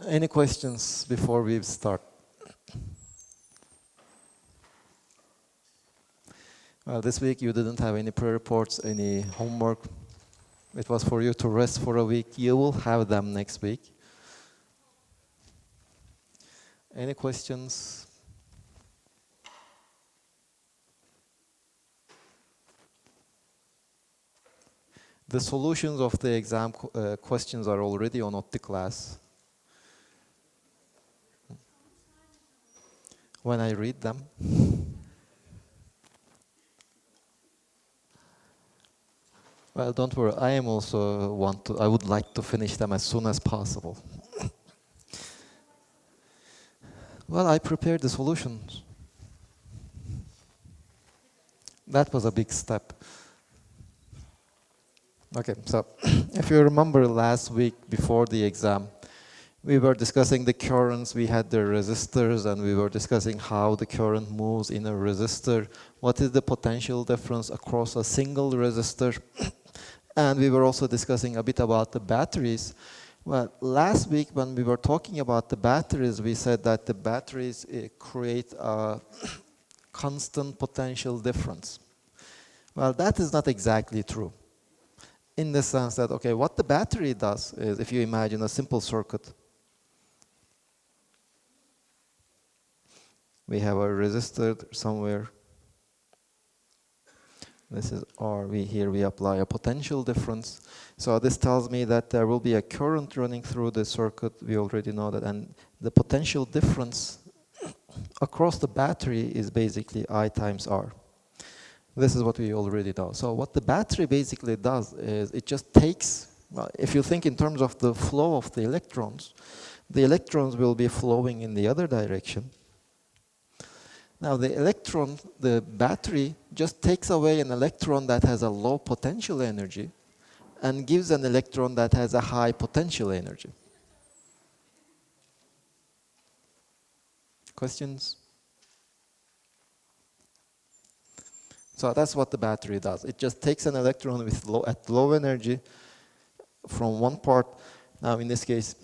Any questions before we start? Well, this week you didn't have any pre-reports, any homework. It was for you to rest for a week. You will have them next week. Any questions? The solutions of the exam questions are already on the class. When I read them. Well, don't worry. I am also I would like to finish them as soon as possible. Well, I prepared the solutions. That was a big step. Okay, so if you remember last week before the exam, we were discussing the currents, we had the resistors, and we were discussing how the current moves in a resistor, what is the potential difference across a single resistor, and we were also discussing a bit about the batteries. Well, last week when we were talking about the batteries, we said that the batteries create a constant potential difference. Well, that is not exactly true. In the sense that, okay, what the battery does is, if you imagine a simple circuit, we have a resistor somewhere. This is R. Here we apply a potential difference. So this tells me that there will be a current running through the circuit. We already know that. And the potential difference across the battery is basically I times R. This is what we already know. So what the battery basically does is it just takes, well, if you think in terms of the flow of the electrons will be flowing in the other direction. Now the battery just takes away an electron that has a low potential energy and gives an electron that has a high potential energy. Questions? So that's what the battery does. It just takes an electron with at low energy from one part. Now in this case,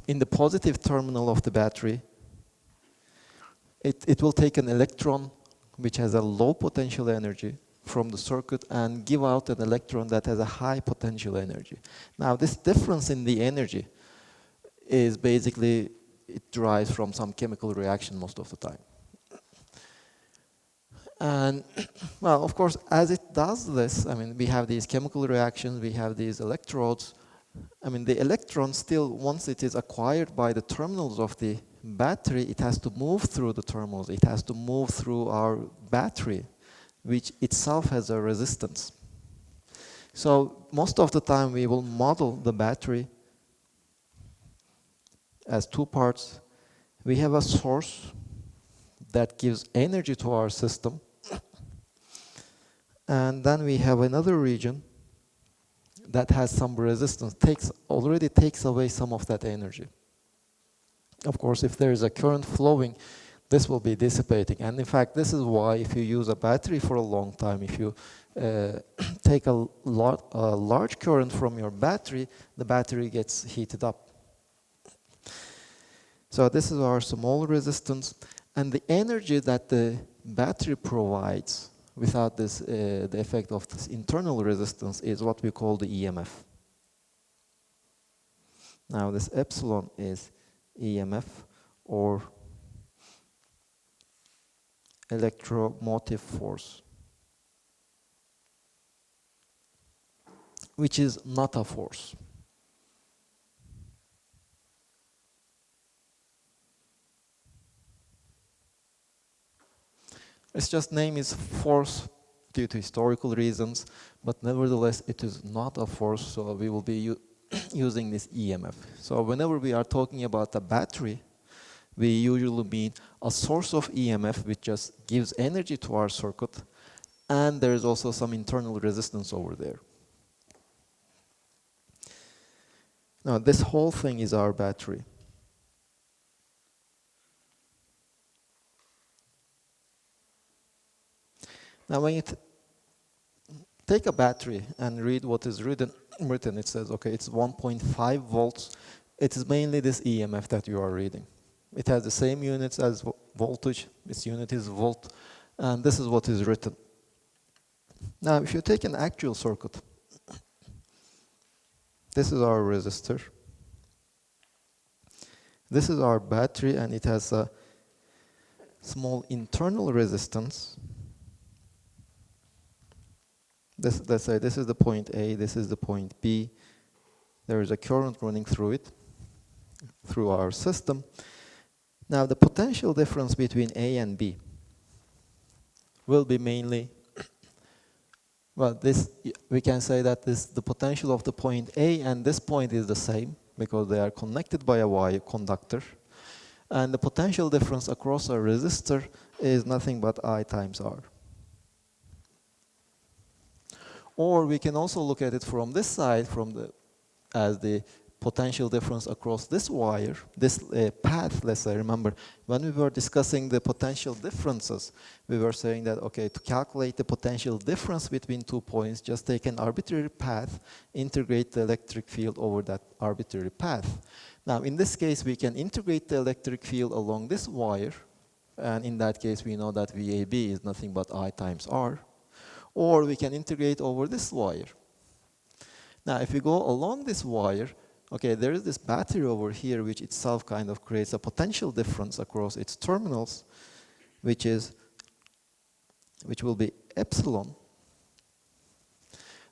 in the positive terminal of the battery, it will take an electron which has a low potential energy from the circuit and give out an electron that has a high potential energy. Now this difference in the energy is basically, it derives from some chemical reaction most of the time. And, well, of course, as it does this, I mean, we have these chemical reactions, we have these electrodes. I mean, the electron still, once it is acquired by the terminals of the battery, it has to move through the terminals. It has to move through our battery, which itself has a resistance. So most of the time, we will model the battery as two parts. We have a source that gives energy to our system. And then we have another region that has some resistance, already takes away some of that energy. Of course, if there is a current flowing, this will be dissipating. And in fact, this is why if you use a battery for a long time, if you take a large current from your battery, the battery gets heated up. So this is our small resistance. And the energy that the battery provides without this, the effect of this internal resistance is what we call the EMF. Now this epsilon is EMF, or electromotive force, which is not a force. Its just name is force due to historical reasons, but nevertheless it is not a force, so we will be using this EMF. So whenever we are talking about a battery, we usually mean a source of EMF which just gives energy to our circuit, and there is also some internal resistance over there. Now this whole thing is our battery. Now when you take a battery and read what is written, it says, okay, it's 1.5 volts it is mainly this EMF that you are reading. It has the same units as voltage. Its unit is volt. And this is what is written. Now, if you take an actual circuit, this is our resistor. This is our battery, and it has a small internal resistance. Let's say this is the point A, this is the point B. There is a current running through it, through our system. Now, the potential difference between A and B will be mainly, well, we can say that the potential of the point A and this point is the same because they are connected by a wire conductor. And the potential difference across a resistor is nothing but I times R. Or we can also look at it from this side, as the potential difference across this wire, this path, let's say. Remember, when we were discussing the potential differences, we were saying that, okay, to calculate the potential difference between 2 points, just take an arbitrary path, integrate the electric field over that arbitrary path. Now, in this case, we can integrate the electric field along this wire, and in that case, we know that VAB is nothing but I times R. Or we can integrate over this wire. Now, if we go along this wire, okay, there is this battery over here which itself kind of creates a potential difference across its terminals, which will be epsilon.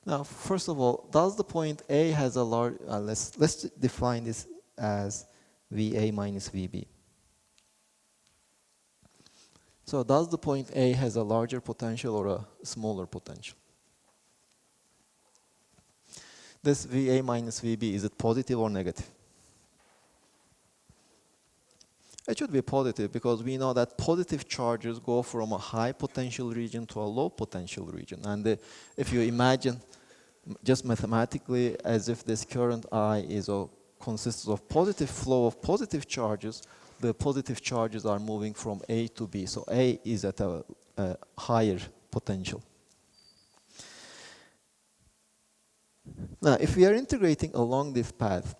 Now, first of all, does the point A has a large, let's define this as VA minus VB. So does the point A has a larger potential or a smaller potential? This VA minus VB, is it positive or negative? It should be positive because we know that positive charges go from a high potential region to a low potential region. And if you imagine just mathematically as if this current I consists of positive flow of positive charges, the positive charges are moving from A to B. So A is at a higher potential. Now, if we are integrating along this path,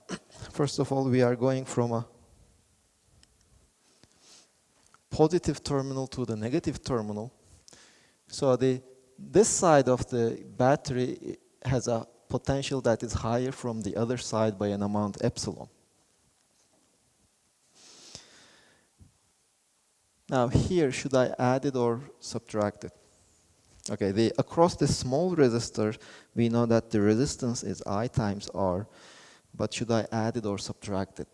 first of all, we are going from a positive terminal to the negative terminal. So this side of the battery has a potential that is higher from the other side by an amount epsilon. Now here, should I add it or subtract it? Okay, across this small resistor, we know that the resistance is I times R, but should I add it or subtract it?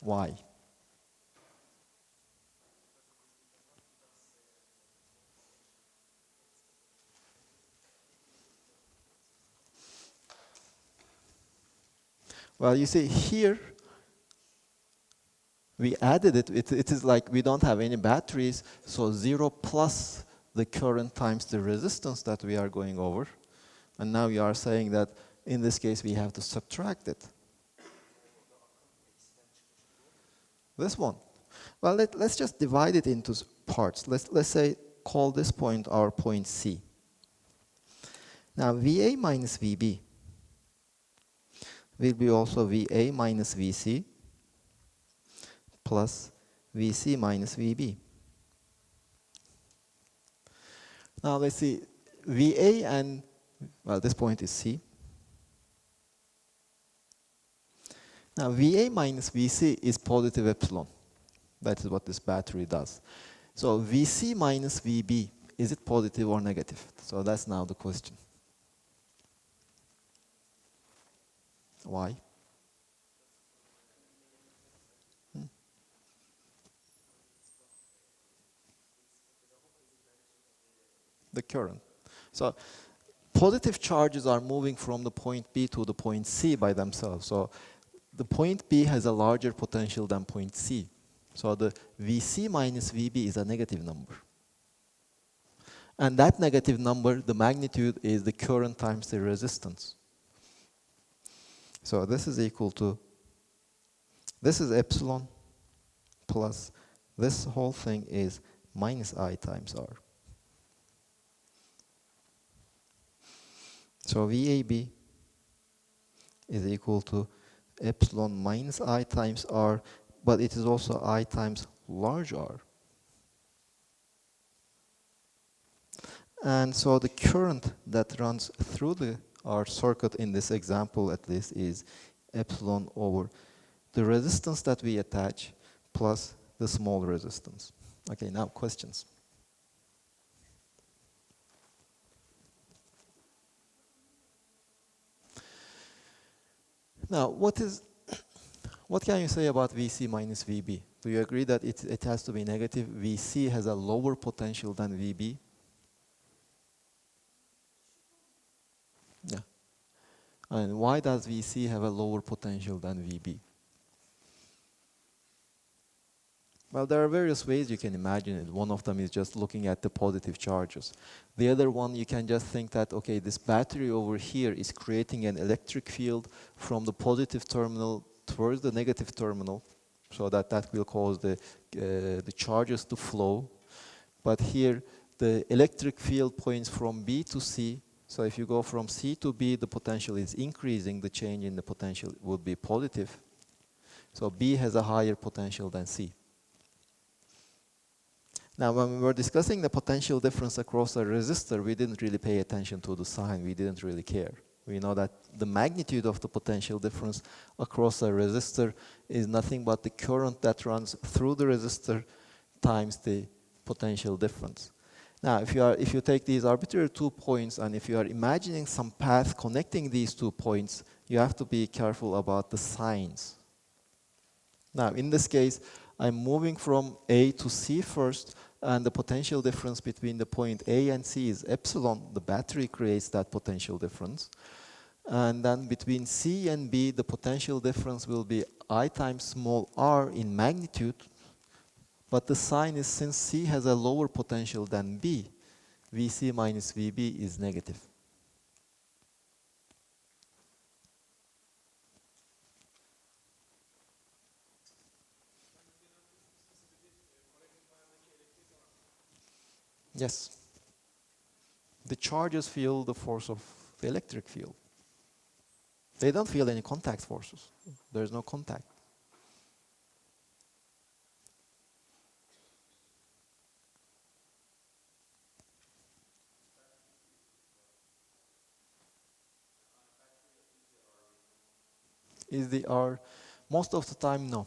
Why? Well, you see here, we added it. It is like we don't have any batteries, so 0 plus the current times the resistance that we are going over. And now you are saying that in this case we have to subtract it. This one. Well, let's just divide it into parts. Let's say call this point our point C. Now VA minus VB will be also VA minus VC plus VC minus VB. Now let's see, VA and, well, this point is C. Now VA minus VC is positive epsilon. That is what this battery does. So VC minus VB, is it positive or negative? So that's now the question. Why? The current. So positive charges are moving from the point B to the point C by themselves. So the point B has a larger potential than point C. So the VC minus VB is a negative number. And that negative number, the magnitude, is the current times the resistance. So this is equal to, this is epsilon plus this whole thing is minus I times R. So VAB is equal to epsilon minus I times R, but it is also I times large R. And so the current that runs through our circuit in this example at least is epsilon over the resistance that we attach plus the small resistance. Okay, now questions. Now, what can you say about VC minus VB? Do you agree that it has to be negative? VC has a lower potential than VB? Yeah. And why does VC have a lower potential than VB? Well, there are various ways you can imagine it. One of them is just looking at the positive charges. The other one, you can just think that, okay, this battery over here is creating an electric field from the positive terminal towards the negative terminal, so that will cause the charges to flow. But here, the electric field points from B to C. So if you go from C to B, the potential is increasing. The change in the potential would be positive. So B has a higher potential than C. Now, when we were discussing the potential difference across a resistor, we didn't really pay attention to the sign. We didn't really care. We know that the magnitude of the potential difference across a resistor is nothing but the current that runs through the resistor times the potential difference. Now, if you take these arbitrary 2 points and if you are imagining some path connecting these 2 points, you have to be careful about the signs. Now, in this case, I'm moving from A to C first, and the potential difference between the point A and C is epsilon. The battery creates that potential difference. And then between C and B, the potential difference will be I times small r in magnitude. But the sign is, since C has a lower potential than B, VC minus VB is negative. Yes. The charges feel the force of the electric field. They don't feel any contact forces. There's no contact. Is the R? Most of the time, no.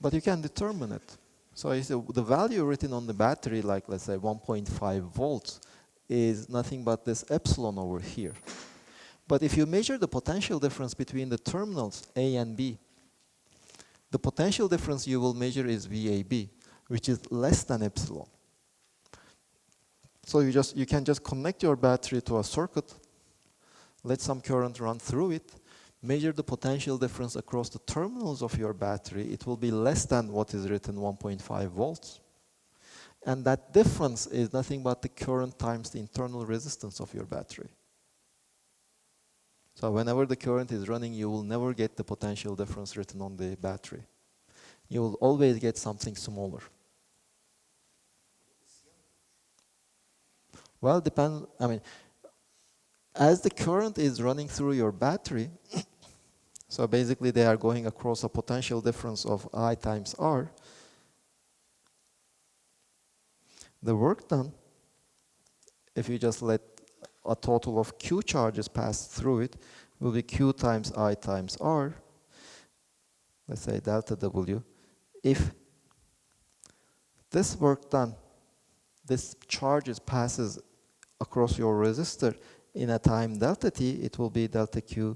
But you can determine it. So the value written on the battery, like let's say 1.5 volts, is nothing but this epsilon over here. But if you measure the potential difference between the terminals A and B, the potential difference you will measure is VAB, which is less than epsilon. So you can just connect your battery to a circuit, let some current run through it, measure the potential difference across the terminals of your battery. It will be less than what is written, 1.5 volts. And that difference is nothing but the current times the internal resistance of your battery. So whenever the current is running, you will never get the potential difference written on the battery. You will always get something smaller. Well, depends. I mean, as the current is running through your battery, so basically they are going across a potential difference of I times R, the work done, if you just let a total of Q charges pass through it, will be Q times I times R, let's say delta W. If this work done, this charges passes across your resistor in a time delta t, it will be delta Q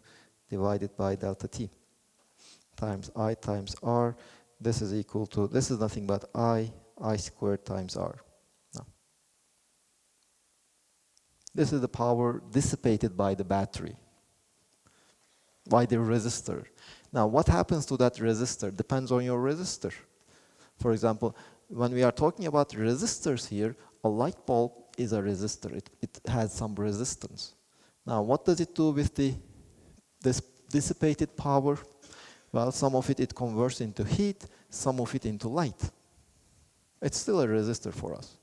divided by delta t times I times R. This is equal to, this is nothing but I squared times R. No. This is the power dissipated by the battery, by the resistor. Now, what happens to that resistor depends on your resistor. For example, when we are talking about resistors here, a light bulb is a resistor. It has some resistance. Now, what does it do with this dissipated power? Well, some of it converts into heat, some of it into light. It's still a resistor for us.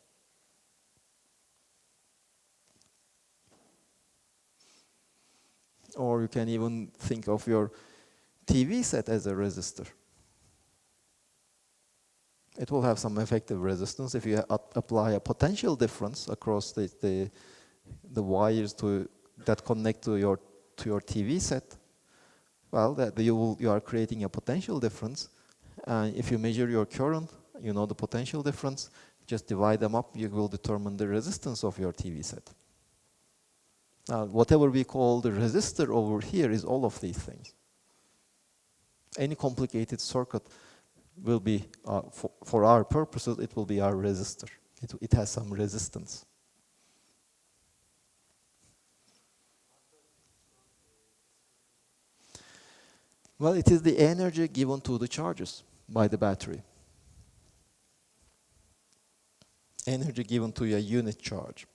Or you can even think of your TV set as a resistor. It will have some effective resistance if you apply a potential difference across the wires that connect to your TV set. Well, you are creating a potential difference. If you measure your current, you know the potential difference. Just divide them up. You will determine the resistance of your TV set. Now, whatever we call the resistor over here is all of these things. Any complicated circuit will be, for our purposes, it will be our resistor. It has some resistance. Well, it is the energy given to the charges by the battery. Energy given to a unit charge.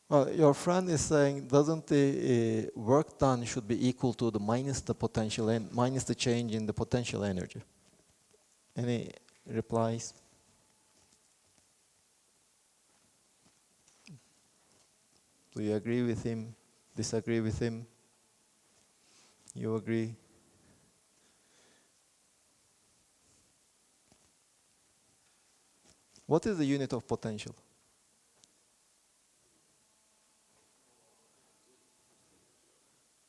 Well, your friend is saying, doesn't the work done should be equal to the minus the potential and minus the change in the potential energy? Any replies? Do you agree with him? Disagree with him? You agree? What is the unit of potential?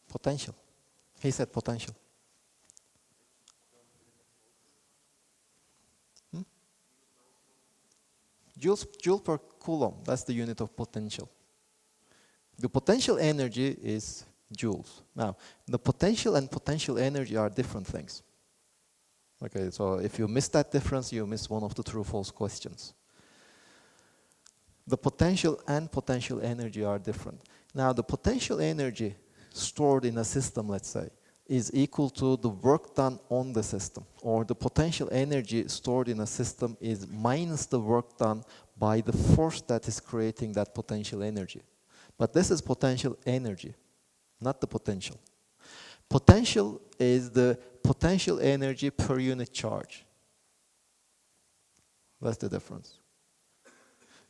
Potential. He said potential. Joule per coulomb, that's the unit of potential. The potential energy is joules. Now, the potential and potential energy are different things. Okay, so if you miss that difference, you miss one of the true-false questions. The potential and potential energy are different. Now, the potential energy stored in a system, let's say, is equal to the work done on the system. Or the potential energy stored in a system is minus the work done by the force that is creating that potential energy. But this is potential energy, not the potential. Potential is the potential energy per unit charge. That's the difference.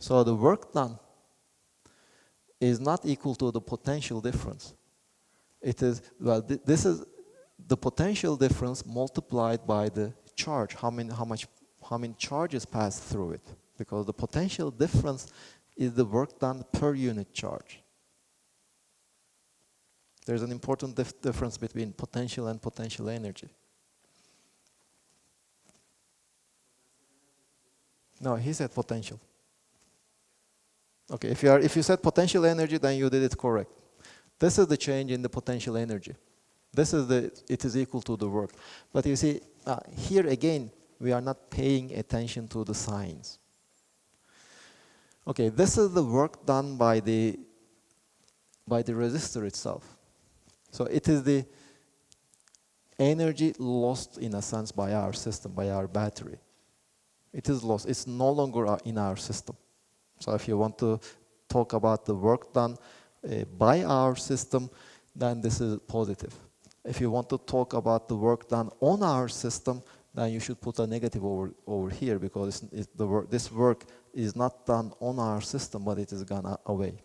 So the work done is not equal to the potential difference. It is, well, this is the potential difference multiplied by the charge, how many charges pass through it. Because the potential difference is the work done per unit charge. There's an important difference between potential and potential energy. No, he said potential. Okay, if you said potential energy, then you did it correct. This is the change in the potential energy. It is equal to the work. But you see, here again, we are not paying attention to the signs. Okay, this is the work done by the resistor itself. So it is the energy lost in a sense by our system, by our battery. It is lost. It's no longer in our system. So if you want to talk about the work done by our system, then this is positive. If you want to talk about the work done on our system, then you should put a negative over here, because this work is not done on our system, but it is gone away.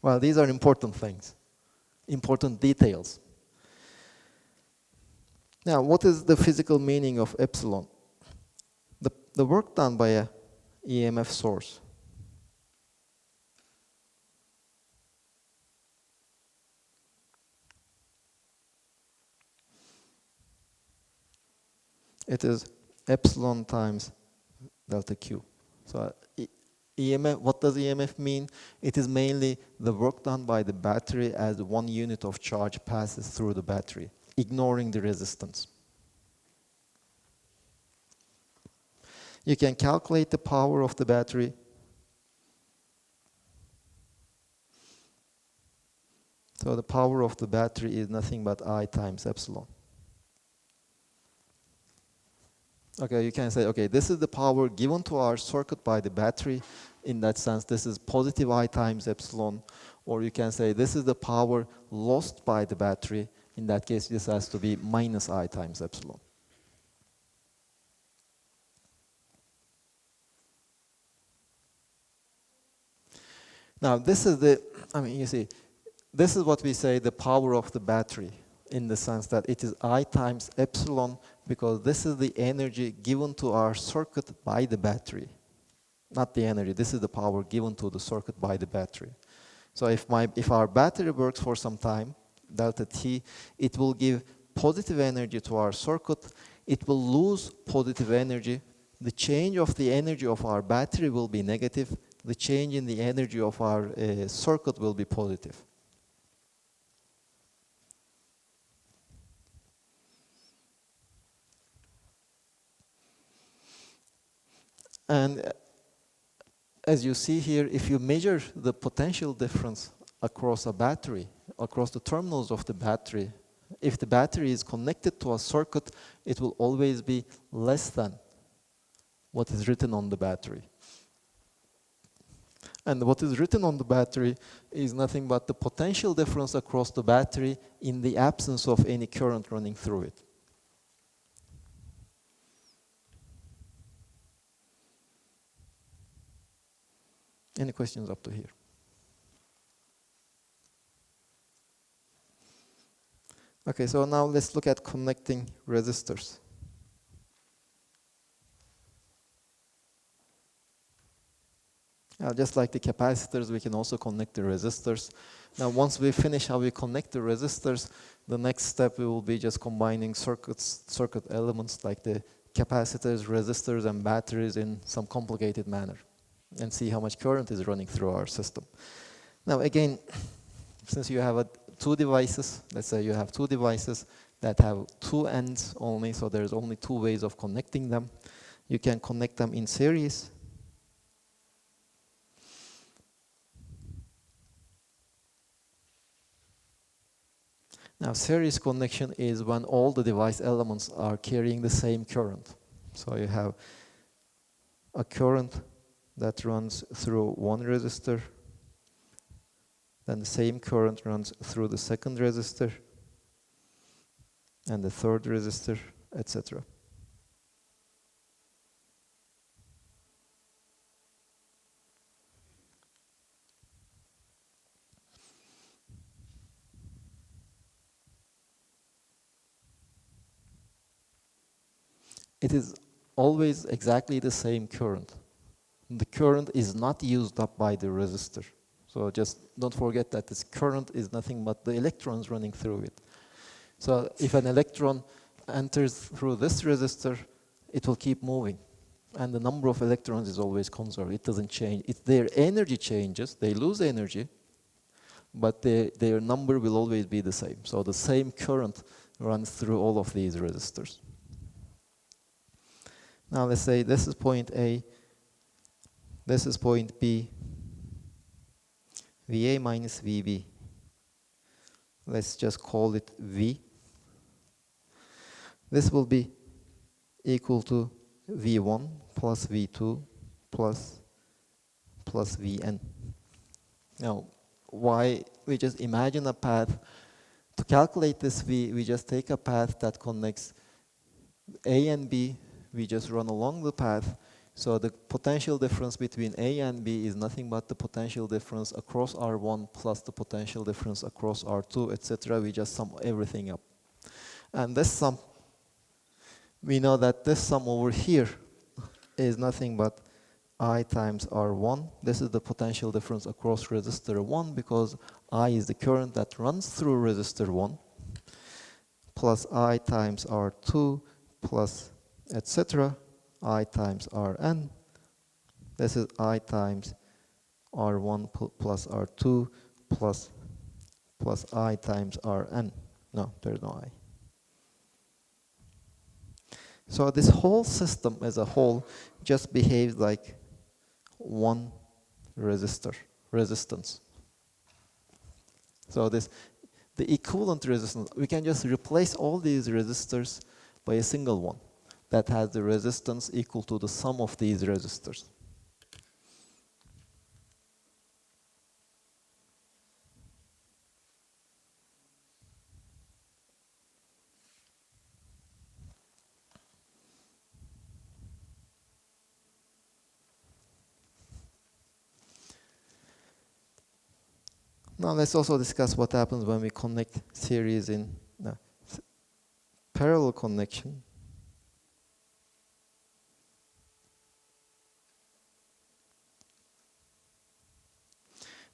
Well, these are important things, important details. Now, what is the physical meaning of epsilon? The work done by a EMF source. It is epsilon times delta Q. So EMF, what does EMF mean? It is mainly the work done by the battery as 1 unit of charge passes through the battery, ignoring the resistance. You can calculate the power of the battery. So the power of the battery is nothing but I times epsilon. Okay, you can say, okay, this is the power given to our circuit by the battery. In that sense, this is positive I times epsilon. Or you can say, this is the power lost by the battery. In that case, this has to be minus I times epsilon. Now, this is the, you see, this is what we say the power of the battery, in the sense that it is I times epsilon, because this is the energy given to our circuit by the battery. Not the energy, this is the power given to the circuit by the battery. So if our battery works for some time, delta T, it will give positive energy to our circuit. It will lose positive energy. The change of the energy of our battery will be negative. The change in the energy of our circuit will be positive. And as you see here, if you measure the potential difference across a battery, across the terminals of the battery, if the battery is connected to a circuit, it will always be less than what is written on the battery. And what is written on the battery is nothing but the potential difference across the battery in the absence of any current running through it. Any questions up to here? Okay, so now let's look at connecting resistors. Just like the capacitors, we can also connect the resistors. Now, once we finish how we connect the resistors, the next step will be just combining circuit elements like the capacitors, resistors, and batteries in some complicated manner, and see how much current is running through our system. Now, again, since you have two devices, let's say you have two devices that have two ends only, so there's only two ways of connecting them. You can connect them in series. Now, series connection is when all the device elements are carrying the same current. So you have a current that runs through one resistor, then the same current runs through the second resistor, and the third resistor, etc. It is always exactly the same current. The current is not used up by the resistor. So just don't forget that this current is nothing but the electrons running through it. So if an electron enters through this resistor, it will keep moving. And the number of electrons is always conserved. It doesn't change. Their energy changes. They lose energy, but their number will always be the same. So the same current runs through all of these resistors. Now let's say this is point A, this is point B, VA minus VB. Let's just call it V. This will be equal to V1 plus V2 plus Vn. Now, why? We just imagine a path. To calculate this V, we just take a path that connects A and B. We just run along the path. So the potential difference between A and B is nothing but the potential difference across R1 plus the potential difference across R2, etc. We just sum everything up. And this sum, we know that this sum over here is nothing but I times R1. This is the potential difference across resistor 1 because I is the current that runs through resistor 1, plus I times R2 plus etc. I times Rn. This is I times R1 plus R2 plus I times Rn. No, there's no I. So this whole system as a whole just behaves like one resistance. So the equivalent resistance, we can just replace all these resistors by a single one. that has the resistance equal to the sum of these resistors. Now let's also discuss what happens when we connect series in parallel connection.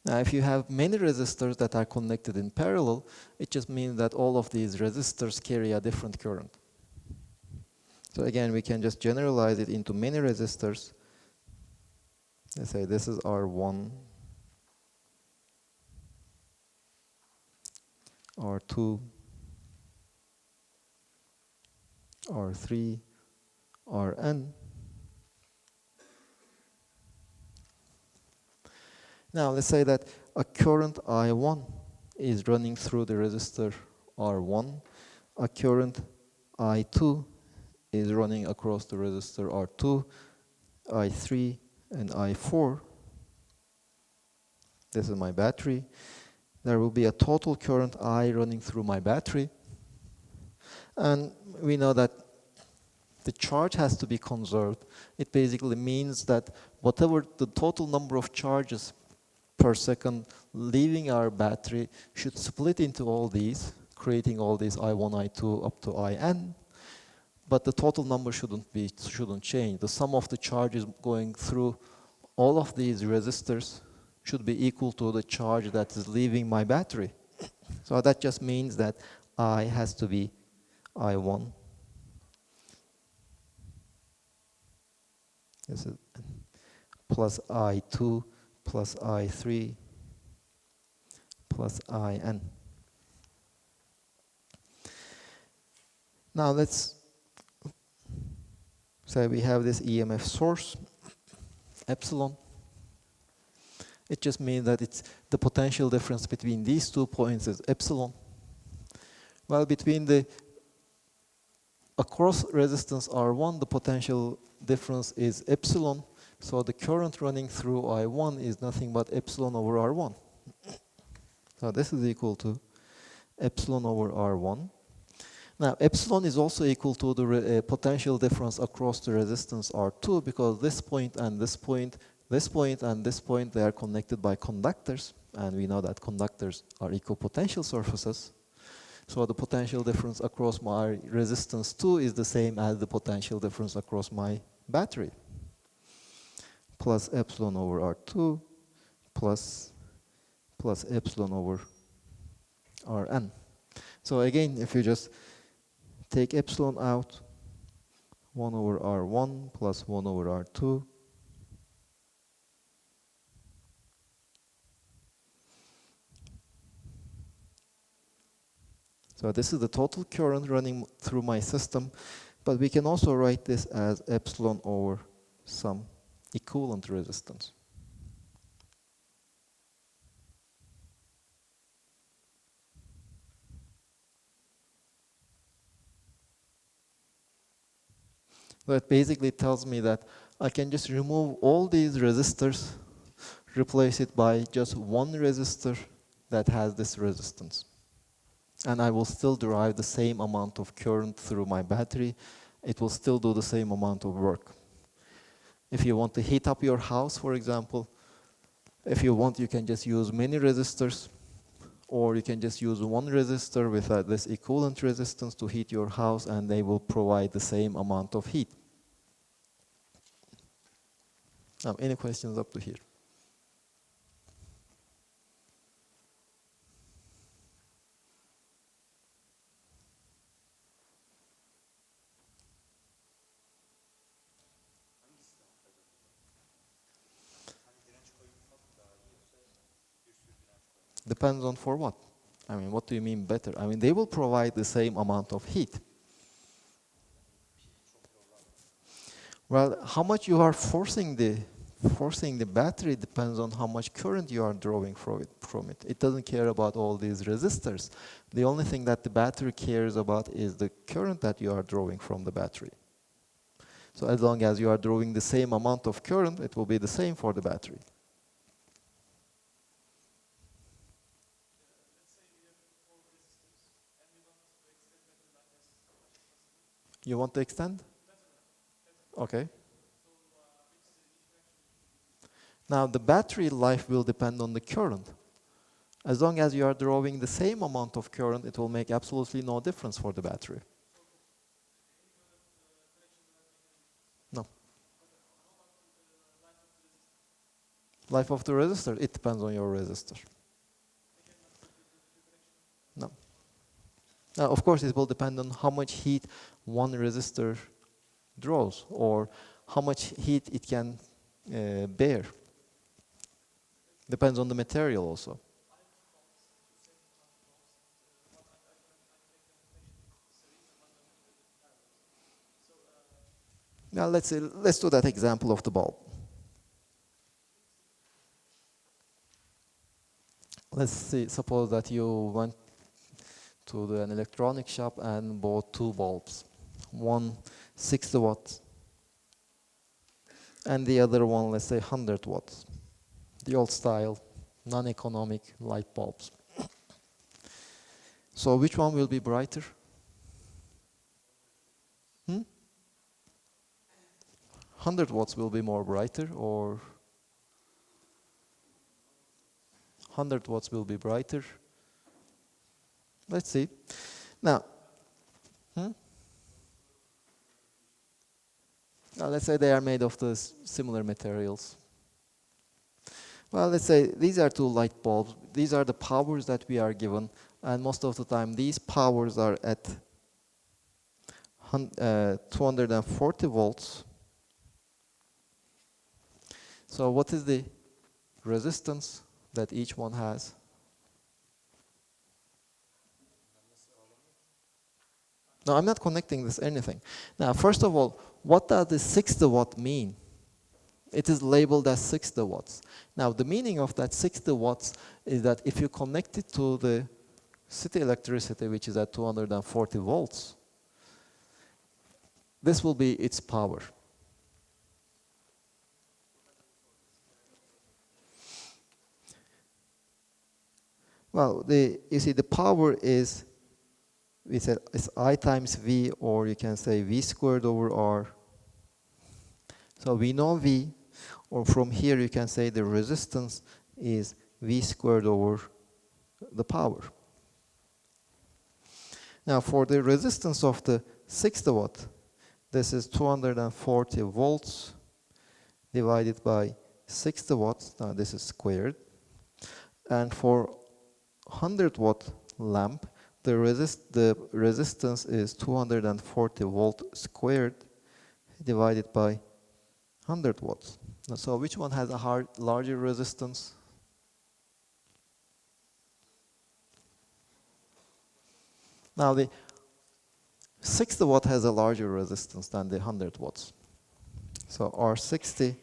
Now if you have many resistors that are connected in parallel, it just means that all of these resistors carry a different current. So again, we can just generalize it into many resistors. Let's say this is R1, R2, R3, Rn. Now let's say that a current I1 is running through the resistor R1, a current I2 is running across the resistor R2, I3 and I4. This is my battery. There will be a total current I running through my battery. And we know that the charge has to be conserved. It basically means that whatever the total number of charges per second leaving our battery should split into all these, creating all these I1, I2 up to In. But the total number shouldn't change. The sum of the charges going through all of these resistors should be equal to the charge that is leaving my battery. So that just means that I has to be I1. This is plus I2 plus I3 plus In. Now let's say we have this EMF source, epsilon. It just means that it's the potential difference between these 2 points is epsilon. Well, between the across resistance R1, the potential difference is epsilon. So the current running through I1 is nothing but epsilon over R1. So this is equal to epsilon over R1. Now, epsilon is also equal to the potential difference across the resistance R2, because this point and this point, this point and this point, they are connected by conductors. And we know that conductors are equipotential surfaces. So the potential difference across my resistance 2 is the same as the potential difference across my battery. Plus epsilon over R2 plus epsilon over Rn. So again, if you just take epsilon out, 1 over R1 plus 1 over R2 . So this is the total current running through my system, but we can also write this as epsilon over some equivalent resistance. So it basically tells me that I can just remove all these resistors, replace it by just one resistor that has this resistance. And I will still derive the same amount of current through my battery. It will still do the same amount of work. If you want to heat up your house, for example, if you want, you can just use many resistors, or you can just use one resistor with this equivalent resistance to heat your house, and they will provide the same amount of heat. Now, any questions up to here? Depends on for what? I mean, what do you mean better? I mean, they will provide the same amount of heat. Well, how much you are forcing the battery depends on how much current you are drawing from it. It doesn't care about all these resistors. The only thing that the battery cares about is the current that you are drawing from the battery. So as long as you are drawing the same amount of current, it will be the same for the battery. You want to extend? Okay. Now the battery life will depend on the current. As long as you are drawing the same amount of current, it will make absolutely no difference for the battery. No. Life of the resistor, it depends on your resistor. No. Now, of course, it will depend on how much heat one resistor draws or how much heat it can bear. Depends on the material also. Now let's do that example of the bulb. Let's see, suppose that you went to an electronic shop and bought 2 bulbs. One 60 watts and the other one, let's say 100 watts. The old style, non-economic light bulbs. So which one will be brighter? 100 watts will be more brighter, or 100 watts will be brighter? Let's see. Now, now let's say they are made of the similar materials. Well, let's say these are 2 light bulbs. These are the powers that we are given, and most of the time these powers are at 240 volts. So what is the resistance that each one has? No, I'm not connecting this anything. Now, first of all, what does the 60 watt mean? It is labeled as 60 watts. Now, the meaning of that 60 watts is that if you connect it to the city electricity, which is at 240 volts, this will be its power. Well, you see, the power is, we said, it's I times V, or you can say V squared over R. So we know V, or from here you can say the resistance is V squared over the power. Now for the resistance of the 60 watt, this is 240 volts divided by 60 watts. Now this is squared. And for 100 watt lamp, the resistance is 240 volt squared divided by 100 watts. So which one has a larger resistance? Now the 60 watt has a larger resistance than the 100 watts. So R60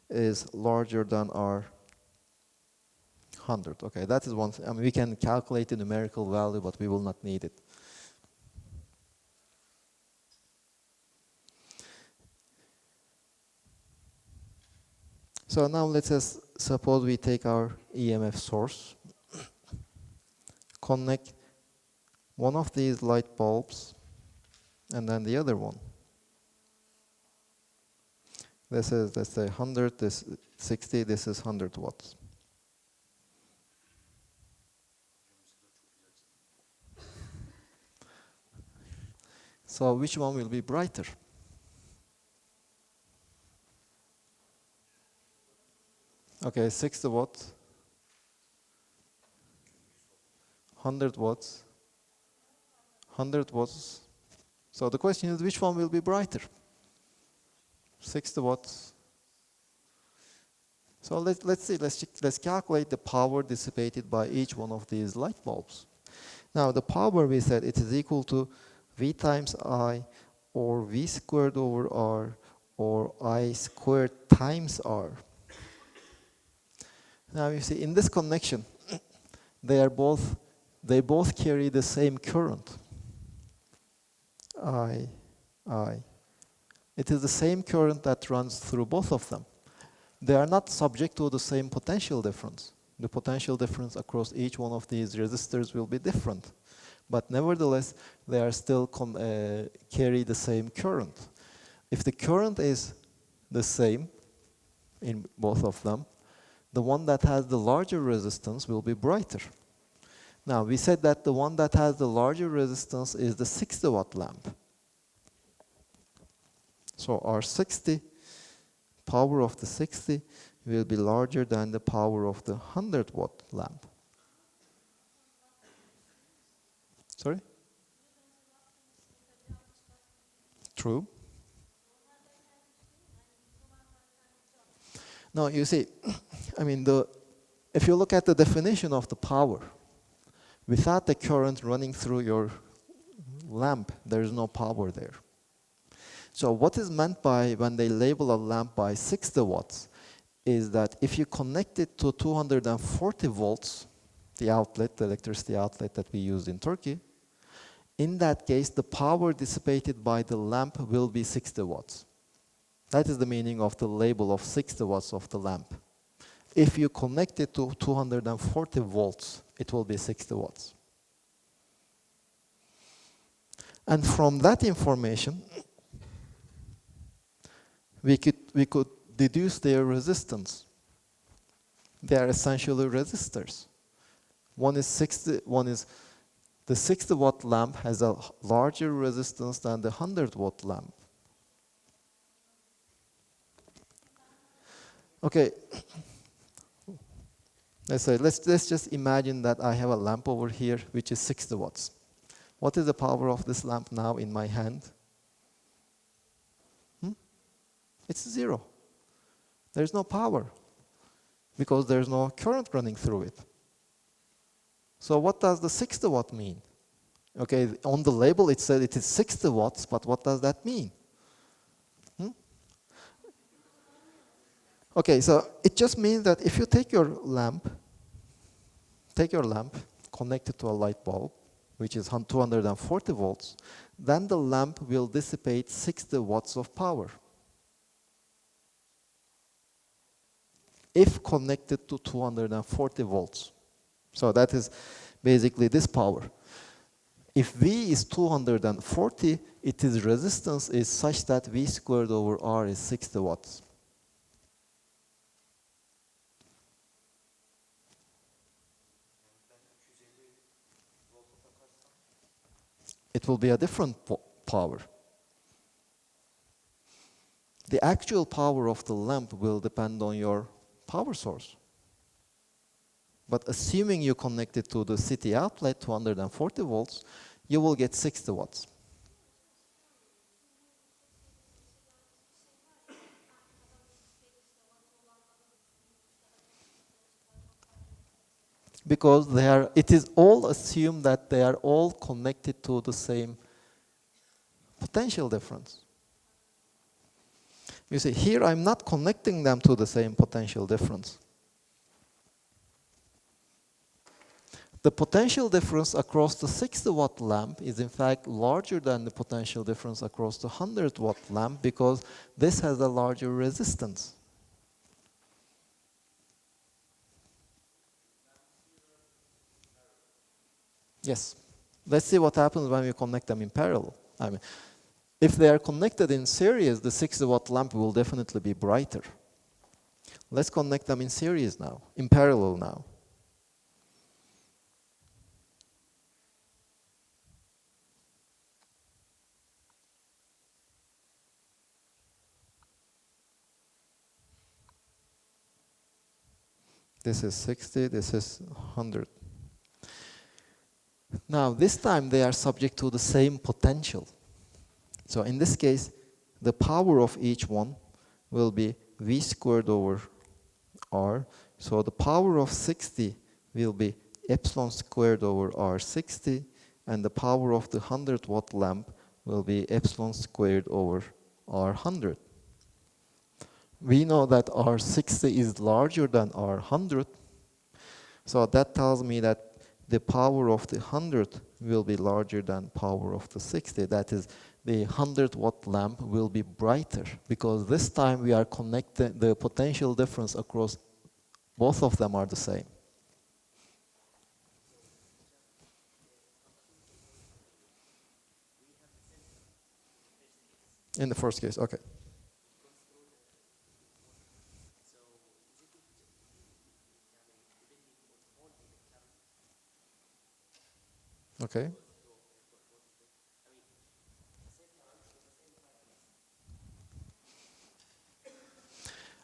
is larger than R100. Okay, that is one thing. I mean, we can calculate the numerical value, but we will not need it. So now let's just suppose we take our EMF source, connect one of these light bulbs, and then the other one. This is, let's say, 100, this 60, this is 100 watts. So which one will be brighter? Okay, 60 watts, 100 watts, 100 watts. So the question is, which one will be brighter? 60 watts. So let's see, let's calculate the power dissipated by each one of these light bulbs. Now the power, we said, it is equal to V times I, or V squared over R, or I squared times R. Now you see, in this connection, they both carry the same current. I. It is the same current that runs through both of them. They are not subject to the same potential difference. The potential difference across each one of these resistors will be different. But nevertheless, they are still carry the same current. If the current is the same in both of them, the one that has the larger resistance will be brighter. Now, we said that the one that has the larger resistance is the 60-watt lamp. So our 60, power of the 60 will be larger than the power of the 100-watt lamp. Sorry? True. Now, you see, I mean, if you look at the definition of the power, without the current running through your lamp, there is no power there. So what is meant by when they label a lamp by 60 watts is that if you connect it to 240 volts, the outlet, the electricity outlet that we used in Turkey, in that case, the power dissipated by the lamp will be 60 watts. That is the meaning of the label of 60 watts of the lamp. If you connect it to 240 volts, it will be 60 watts. And from that information, we could deduce their resistance. They are essentially resistors. One is the 60-watt lamp has a larger resistance than the 100-watt lamp. Okay. Let's just imagine that I have a lamp over here which is 60 watts. What is the power of this lamp now in my hand? It's 0. There's no power because there's no current running through it. So what does the 60 watt mean? Okay, on the label it said it is 60 watts, but what does that mean? Okay, so it just means that if you take your lamp, connect it to a light bulb, which is 240 volts, then the lamp will dissipate 60 watts of power. If connected to 240 volts. So that is basically this power. If V is 240, its resistance is such that V squared over R is 60 watts. It will be a different power. The actual power of the lamp will depend on your power source. But assuming you connect it to the city outlet, 240 volts, you will get 60 watts. Because it is all assumed that they are all connected to the same potential difference. You see, here I'm not connecting them to the same potential difference. The potential difference across the 60-watt lamp is in fact larger than the potential difference across the 100-watt lamp because this has a larger resistance. Yes. Let's see what happens when we connect them in parallel. I mean, if they are connected in series, the 60-watt lamp will definitely be brighter. Let's connect them in series now, in parallel now. This is 60, this is 100. Now, this time they are subject to the same potential. So in this case, the power of each one will be V squared over R. So the power of 60 will be epsilon squared over R60, and the power of the 100-watt lamp will be epsilon squared over R100. We know that R60 is larger than R100, so that tells me that the power of the 100 will be larger than power of the 60. That is, the 100-watt lamp will be brighter, because this time we are connecting the potential difference across both of them are the same. In the first case, okay. Okay.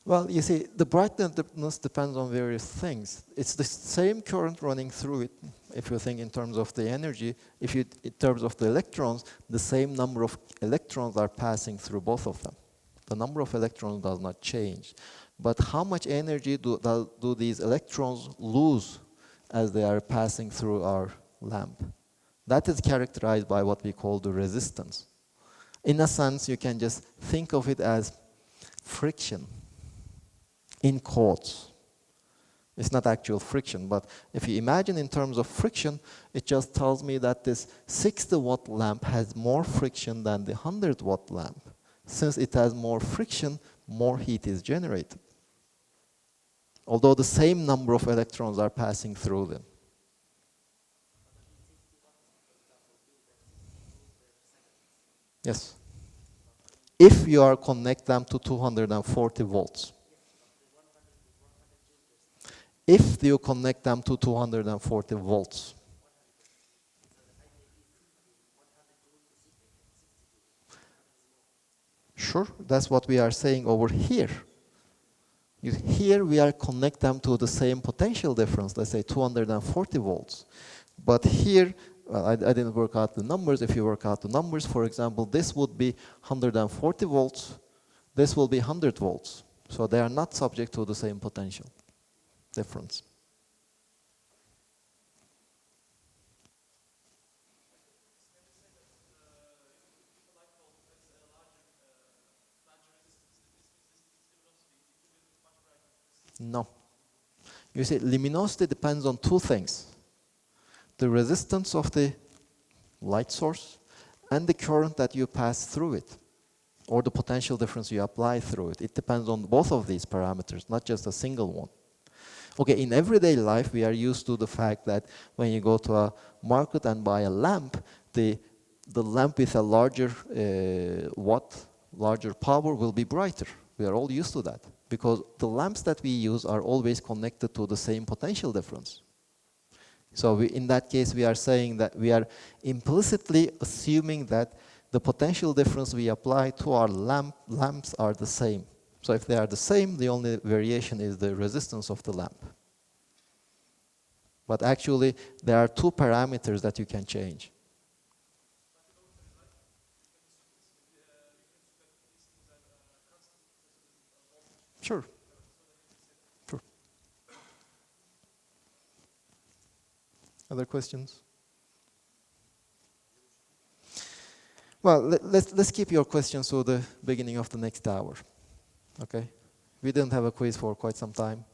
Well, you see, the brightness depends on various things. It's the same current running through it. If you think in terms of the energy, in terms of the electrons, the same number of electrons are passing through both of them. The number of electrons does not change. But how much energy do these electrons lose as they are passing through our lamp? That is characterized by what we call the resistance. In a sense, you can just think of it as friction. In quotes. It's not actual friction, but if you imagine in terms of friction, it just tells me that this 60-watt lamp has more friction than the 100-watt lamp. Since it has more friction, more heat is generated. Although the same number of electrons are passing through them. Yes. If you are connect them to 240 volts. If you connect them to 240 volts. Sure, that's what we are saying over here. Here we are connect them to the same potential difference, let's say 240 volts. But here, I didn't work out the numbers. If you work out the numbers, for example, this would be 140 volts. This will be 100 volts. So they are not subject to the same potential difference. No. You see, luminosity depends on two things. The resistance of the light source and the current that you pass through it, or the potential difference you apply through it. It depends on both of these parameters, not just a single one. Okay, in everyday life, we are used to the fact that when you go to a market and buy a lamp, the lamp with a larger larger power will be brighter. We are all used to that, because the lamps that we use are always connected to the same potential difference. So in that case, we are saying that we are implicitly assuming that the potential difference we apply to our lamps are the same. So if they are the same, the only variation is the resistance of the lamp. But actually, there are two parameters that you can change. Sure. Sure. Other questions? Well, let's keep your questions to the beginning of the next hour. Okay? We didn't have a quiz for quite some time.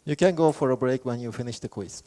You can go for a break when you finish the quiz.